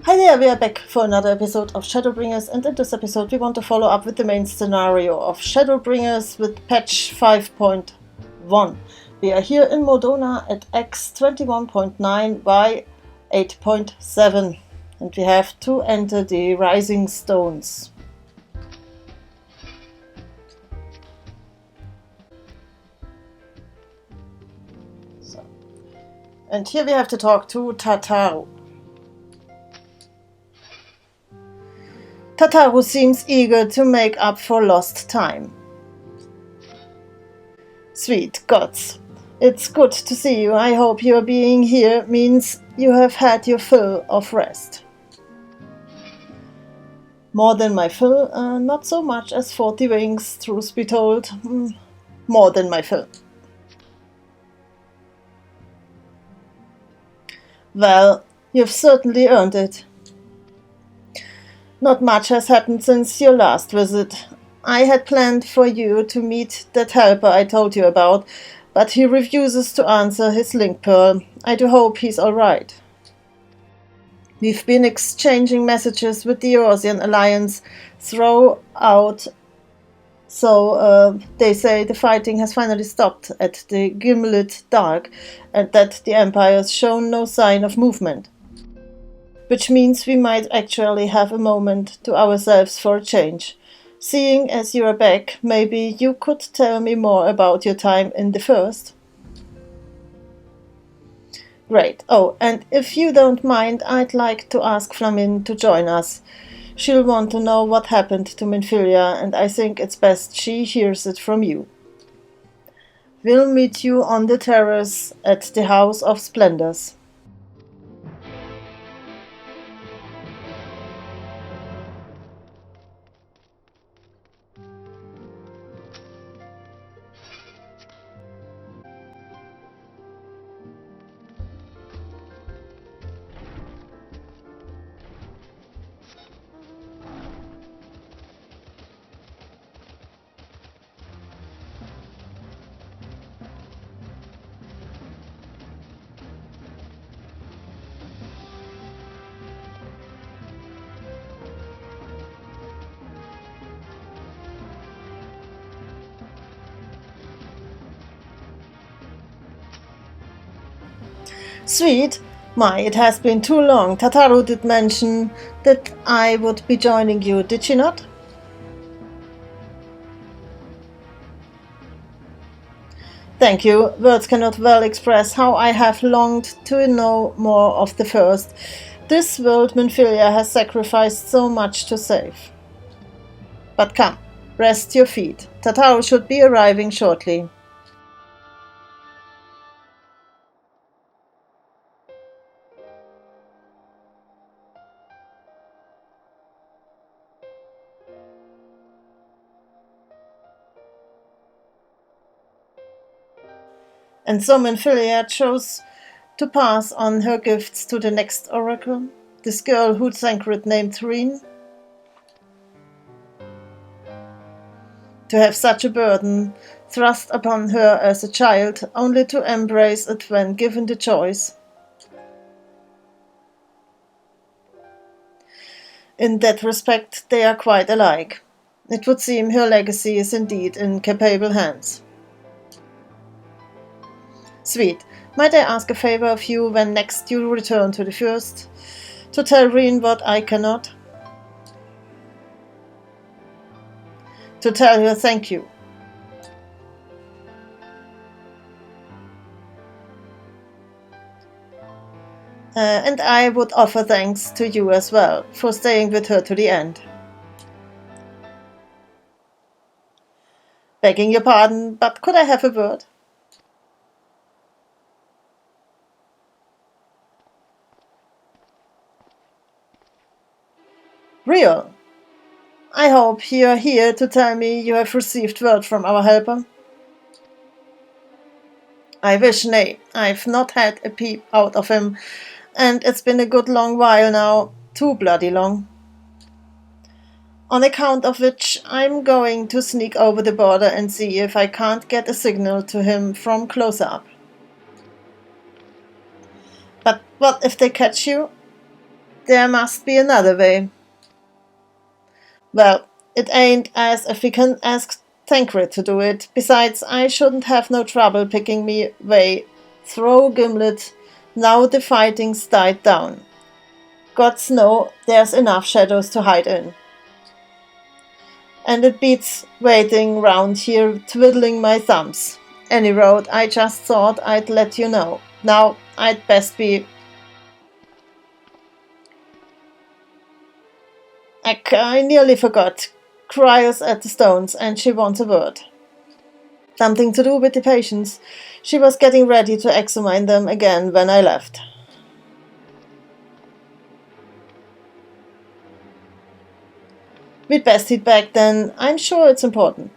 Hi there, we are back for another episode of Shadowbringers, and in this episode we want to follow up with the main scenario of Shadowbringers with patch 5.1. We are here in Modona at X 21.9 by 8.7 and we have to enter the Rising Stones. And here we have to talk to Tataru. Tataru seems eager to make up for lost time. Sweet gods, it's good to see you. I hope your being here means you have had your fill of rest. More than my fill, not so much as 40 wings, truth be told. More than my fill. Well, you've certainly earned it. Not much has happened since your last visit. I had planned for you to meet that helper I told you about, but he refuses to answer his link pearl. I do hope he's alright. We've been exchanging messages with the Eorzean Alliance throughout, so they say the fighting has finally stopped at the Gimlet Dark and that the Empire's shown no sign of movement. Which means we might actually have a moment to ourselves for a change. Seeing as you are back, maybe you could tell me more about your time in the First? Great. Oh, and if you don't mind, I'd like to ask Flamin to join us. She'll want to know what happened to Minfilia, and I think it's best she hears it from you. We'll meet you on the terrace at the House of Splendors. Sweet. My, it has been too long. Tataru did mention that I would be joining you, did she not? Thank you. Words cannot well express how I have longed to know more of the First. This world Minfilia has sacrificed so much to save. But come, rest your feet. Tataru should be arriving shortly. And so Minfilia chose to pass on her gifts to the next oracle, this girl who'd Sancred named Therine. To have such a burden thrust upon her as a child, only to embrace it when given the choice. In that respect, they are quite alike. It would seem her legacy is indeed in capable hands. Sweet. Might I ask a favor of you when next you return to the First? To tell Reen what I cannot? To tell her thank you. And I would offer thanks to you as well for staying with her to the end. Begging your pardon, but could I have a word? Real. I hope you are here to tell me you have received word from our helper. I wish, nay, I've not had a peep out of him, and it's been a good long while now, too bloody long. On account of which I'm going to sneak over the border and see if I can't get a signal to him from closer up. But what if they catch you? There must be another way. Well, it ain't as if we can ask Tancred to do it. Besides, I shouldn't have no trouble picking me way through Gimlet now the fighting's died down. Gods know there's enough shadows to hide in. And it beats waiting round here twiddling my thumbs. Any road, I just thought I'd let you know. Now, I'd best be... I nearly forgot. Cries at the stones, and she wants a word. Something to do with the patients. She was getting ready to examine them again when I left. We'd best head back then. I'm sure it's important.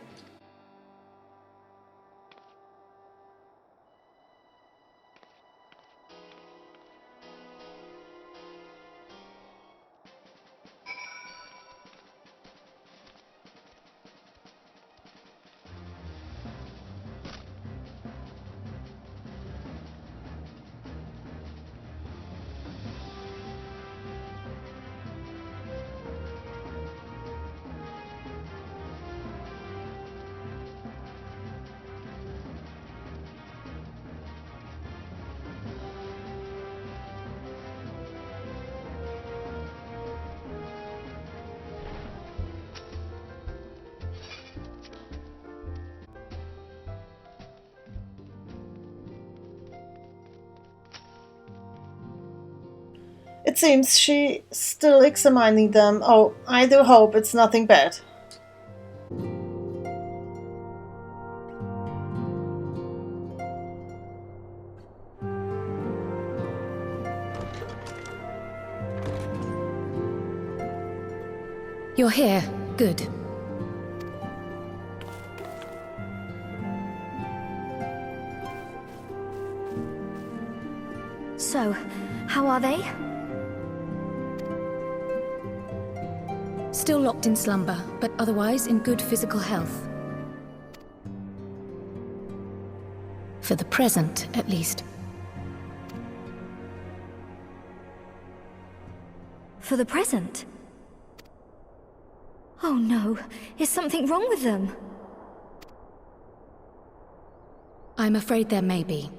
It seems she's still examining them. Oh, I do hope it's nothing bad. You're here. Good. So, how are they? Still locked in slumber, but otherwise in good physical health. For the present, at least. For the present? Oh no, is something wrong with them? I'm afraid there may be.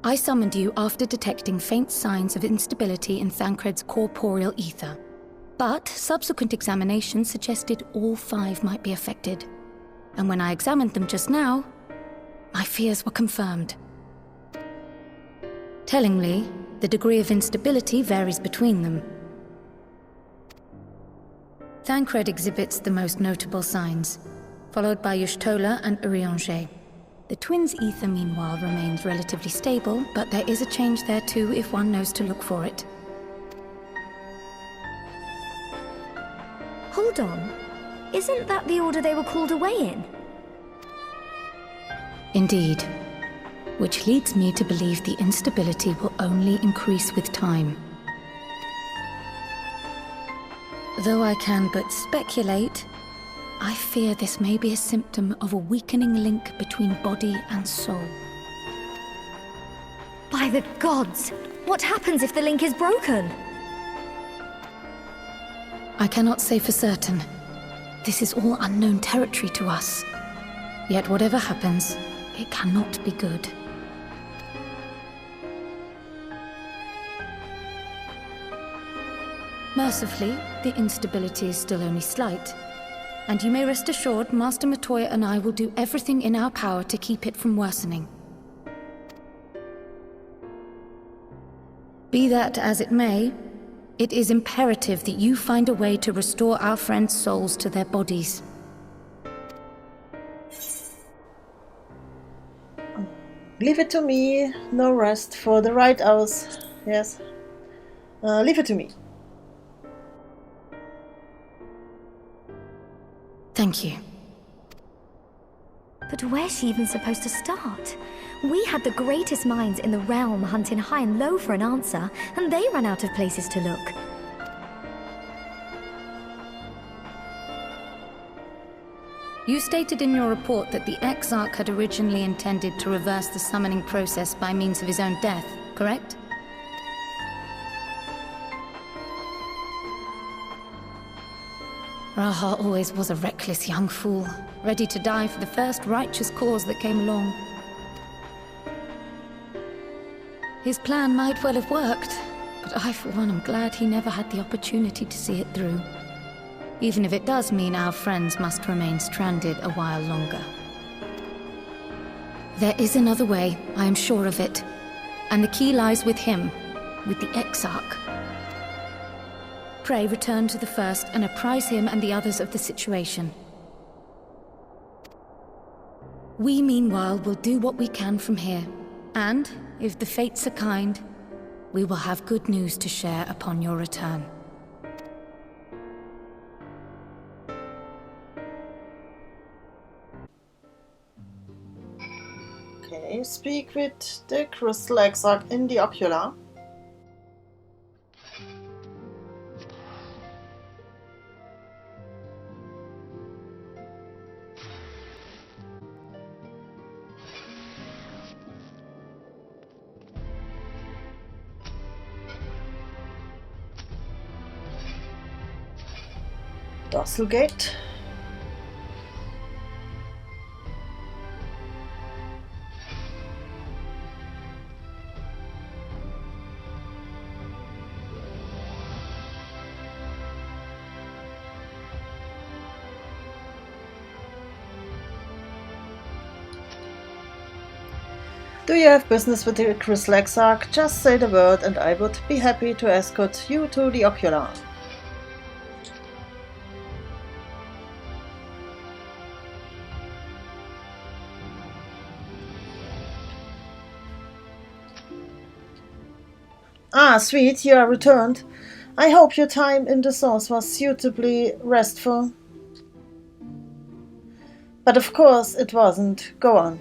I summoned you after detecting faint signs of instability in Thancred's corporeal ether. But subsequent examination suggested all 5 might be affected. And when I examined them just now, my fears were confirmed. Tellingly, the degree of instability varies between them. Thancred exhibits the most notable signs, followed by Y'shtola and Urianger. The twins' ether, meanwhile, remains relatively stable, but there is a change there too if one knows to look for it. Hold on. Isn't that the order they were called away in? Indeed. Which leads me to believe the instability will only increase with time. Though I can but speculate, I fear this may be a symptom of a weakening link between body and soul. By the gods! What happens if the link is broken? I cannot say for certain. This is all unknown territory to us. Yet whatever happens, it cannot be good. Mercifully, the instability is still only slight. And you may rest assured Master Matoya and I will do everything in our power to keep it from worsening. Be that as it may, it is imperative that you find a way to restore our friends' souls to their bodies. Leave it to me. No rest for the right hours. Yes. Leave it to me. Thank you. But where's she even supposed to start? We had the greatest minds in the realm hunting high and low for an answer, and they ran out of places to look. You stated in your report that the Exarch had originally intended to reverse the summoning process by means of his own death, correct? Raha always was a reckless young fool, ready to die for the first righteous cause that came along. His plan might well have worked, but I, for one, am glad he never had the opportunity to see it through. Even if it does mean our friends must remain stranded a while longer. There is another way, I am sure of it. And the key lies with him, with the Exarch. Pray return to the First and apprise him and the others of the situation. We, meanwhile, will do what we can from here. And, if the fates are kind, we will have good news to share upon your return. Okay, speak with the Crystal Exarch in the Ocular. Gate. Do you have business with the Crystal Exarch? Just say the word and I would be happy to escort you to the Ocular. Ah, sweet, you are returned. I hope your time in the source was suitably restful. But of course it wasn't. Go on.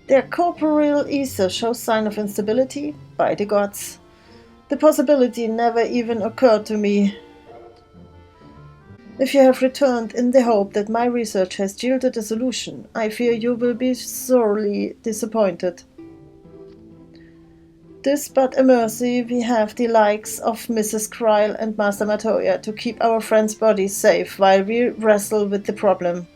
Their corporeal ether shows sign of instability. By the gods. The possibility never even occurred to me. If you have returned in the hope that my research has yielded a solution, I fear you will be sorely disappointed. 'Tis but a mercy we have the likes of Mrs. Kryle and Master Matoya to keep our friends' bodies safe while we wrestle with the problem.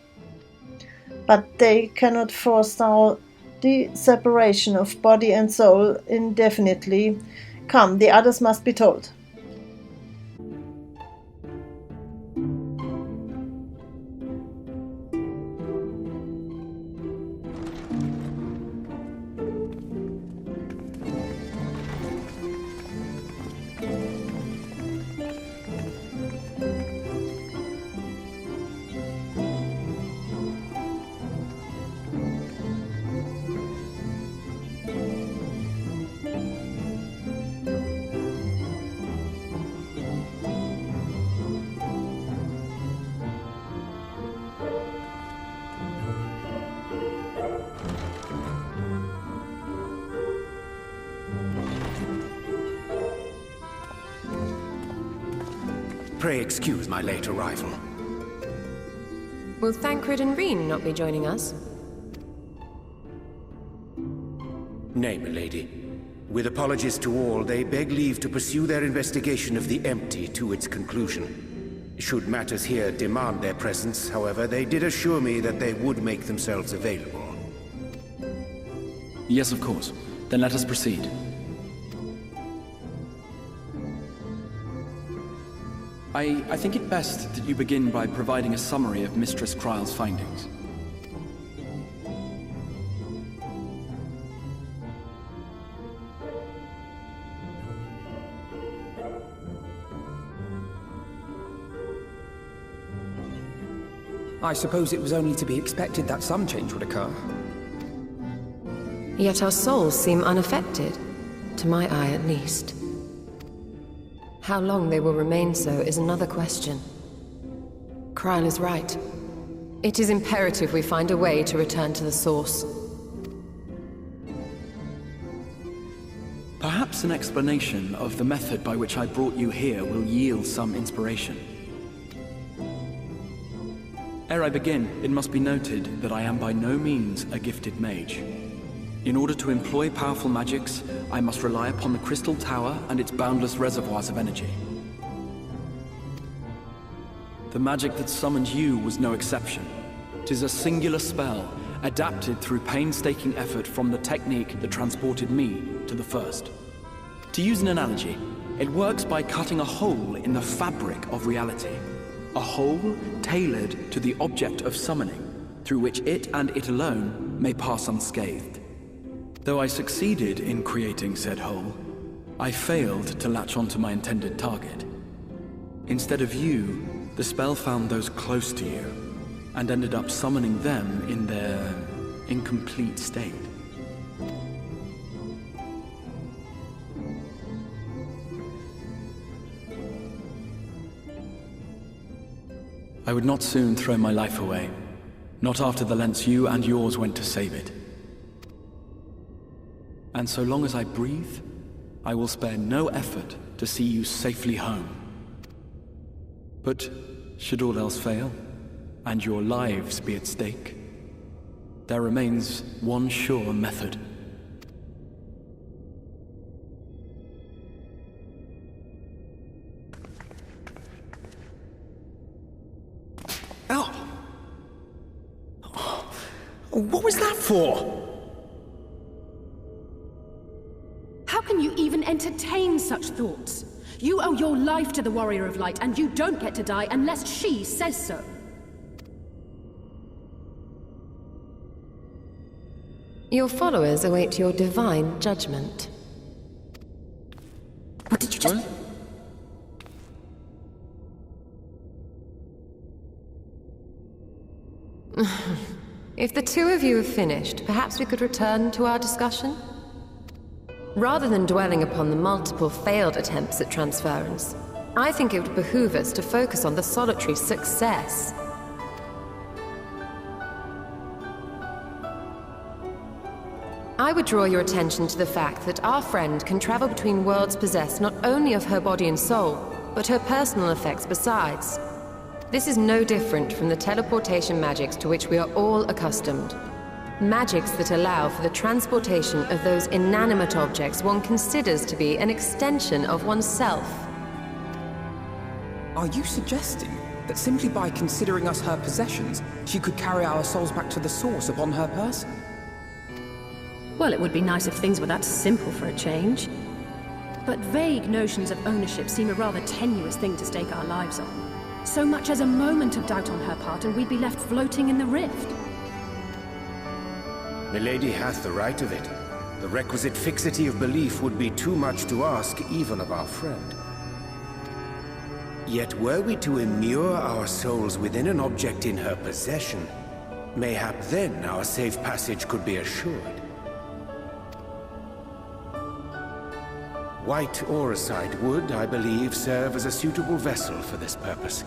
But they cannot forestall the separation of body and soul indefinitely. Come, the others must be told. Pray excuse my late arrival. Will Thancred and Reen not be joining us? Nay, milady. With apologies to all, they beg leave to pursue their investigation of the empty to its conclusion. Should matters here demand their presence, however, they did assure me that they would make themselves available. Yes, of course. Then let us proceed. I think it best that you begin by providing a summary of Mistress Kryle's findings. I suppose it was only to be expected that some change would occur. Yet our souls seem unaffected, to my eye at least. How long they will remain so is another question. Kryle is right. It is imperative we find a way to return to the source. Perhaps an explanation of the method by which I brought you here will yield some inspiration. Ere I begin, it must be noted that I am by no means a gifted mage. In order to employ powerful magics, I must rely upon the Crystal Tower and its boundless reservoirs of energy. The magic that summoned you was no exception. 'Tis a singular spell, adapted through painstaking effort from the technique that transported me to the First. To use an analogy, it works by cutting a hole in the fabric of reality. A hole tailored to the object of summoning, through which it and it alone may pass unscathed. Though I succeeded in creating said hole, I failed to latch onto my intended target. Instead of you, the spell found those close to you, and ended up summoning them in their incomplete state. I would not soon throw my life away, not after the lengths you and yours went to save it. And so long as I breathe, I will spare no effort to see you safely home. But should all else fail, and your lives be at stake, there remains one sure method. Oh! What was that for? How can you even entertain such thoughts? You owe your life to the Warrior of Light, and you don't get to die unless she says so. Your followers await your divine judgment. What did you just... If the two of you have finished, perhaps we could return to our discussion? Rather than dwelling upon the multiple failed attempts at transference, I think it would behoove us to focus on the solitary success. I would draw your attention to the fact that our friend can travel between worlds possessed not only of her body and soul, but her personal effects besides. This is no different from the teleportation magics to which we are all accustomed. Magics that allow for the transportation of those inanimate objects one considers to be an extension of oneself. Are you suggesting that simply by considering us her possessions, she could carry our souls back to the source upon her person? Well, it would be nice if things were that simple for a change. But vague notions of ownership seem a rather tenuous thing to stake our lives on. So much as a moment of doubt on her part and we'd be left floating in the rift. Milady hath the right of it. The requisite fixity of belief would be too much to ask even of our friend. Yet were we to immure our souls within an object in her possession, mayhap then our safe passage could be assured. White Auracite would, I believe, serve as a suitable vessel for this purpose.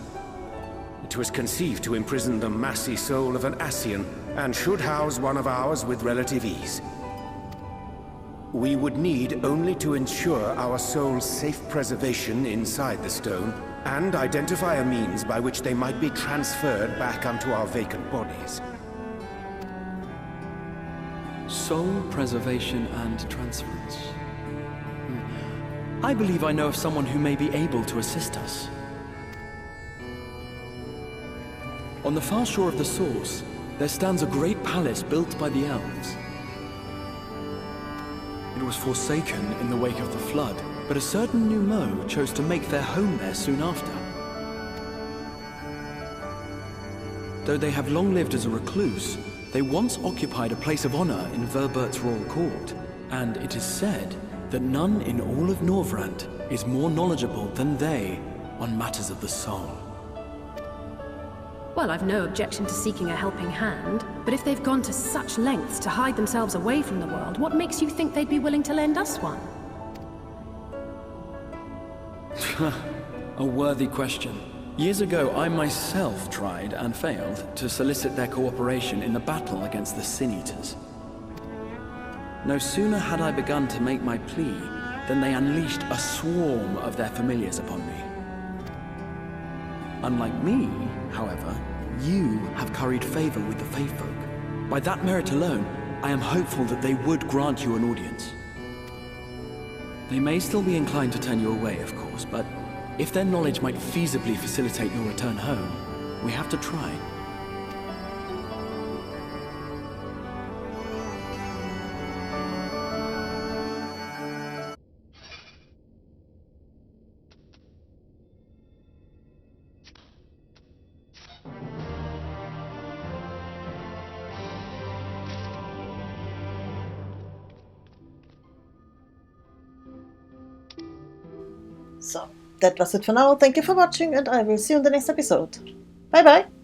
It was conceived to imprison the massy soul of an Ascian, and should house one of ours with relative ease. We would need only to ensure our soul's safe preservation inside the stone, and identify a means by which they might be transferred back unto our vacant bodies. Soul preservation and transference. I believe I know of someone who may be able to assist us. On the far shore of the source, there stands a great palace built by the elves. It was forsaken in the wake of the flood, but a certain Numo chose to make their home there soon after. Though they have long lived as a recluse, they once occupied a place of honor in Verbert's royal court, and it is said that none in all of Norvrant is more knowledgeable than they on matters of the soul. Well, I've no objection to seeking a helping hand, but if they've gone to such lengths to hide themselves away from the world, what makes you think they'd be willing to lend us one? A worthy question. Years ago, I myself tried and failed to solicit their cooperation in the battle against the Sin Eaters. No sooner had I begun to make my plea than they unleashed a swarm of their familiars upon me. Unlike me, however, you have curried favor with the Fae folk. By that merit alone, I am hopeful that they would grant you an audience. They may still be inclined to turn you away, of course, but if their knowledge might feasibly facilitate your return home, we have to try. So, that was it for now. Thank you for watching, and I will see you in the next episode. Bye bye!